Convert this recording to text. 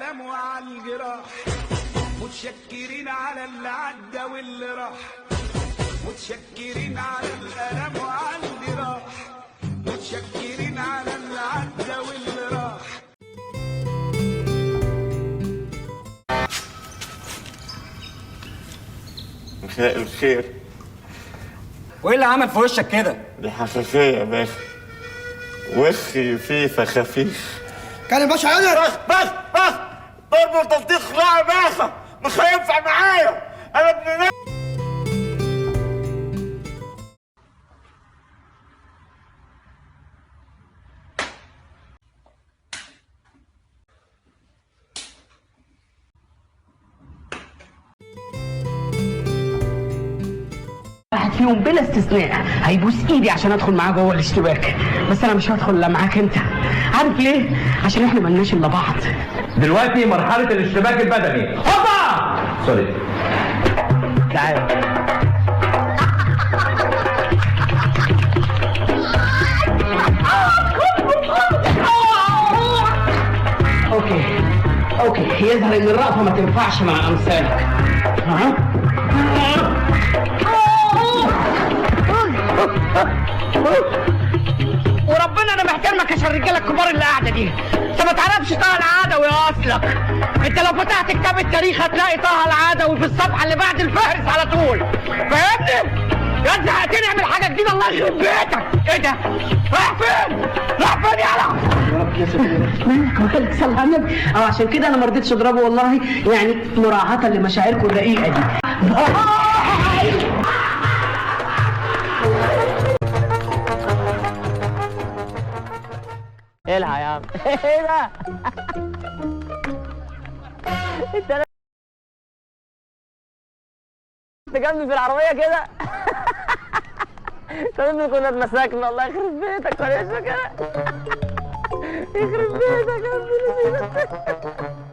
الالم وعلى الجراح، متشكرين على اللي عدى واللي راح، متشكرين على الالم وعلى الجراح، متشكرين على اللي عدى واللي راح. مساء الخير. وايه اللي عمل في وشك كده؟ دي حساسية يا باشا، وشي فيه فخافيش. كان الباشا قادر. بس ضرب وتلطيخ لا يا باشا، مش هينفع معايا، انا ابن ناس. واحد فيهم بلا استثناء هيبوس ايدي عشان ادخل معاه جوه الاشتباك، بس انا مش هدخل الا معاك انت. عارف ليه؟ عشان احنا ملناش الا بعض. دلوقتي مرحلة الاشتباك البدني. هوبا! سوري. تعال. اوكي يظهر ان الرأفة ما تنفعش مع امثالك. وربنا انا محترمك عشان الرجاله الكبار اللي قاعده دي. انت ما تعرفش طه العدوي اصلك. انت لو فتحت كتاب التاريخ هتلاقي طه العدوي في الصفحه اللي بعد الفهرس على طول. فاهمني؟ يا زهقتني اعمل حاجه جديده الله يخرب بيتك. ايه ده؟ رايح فين؟ رايح فين يالا؟ مالك صلى على النبي. عشان كده انا ما رضيتش اضربه والله، يعني مراعاه لمشاعركم الرقيقه دي. الحق يا عم. ايه ده؟ انت جنبي في العربيه كده. طب كنا اتمسكنا الله يخرب بيتك ولا كده. يخرب بيتك يا ابني.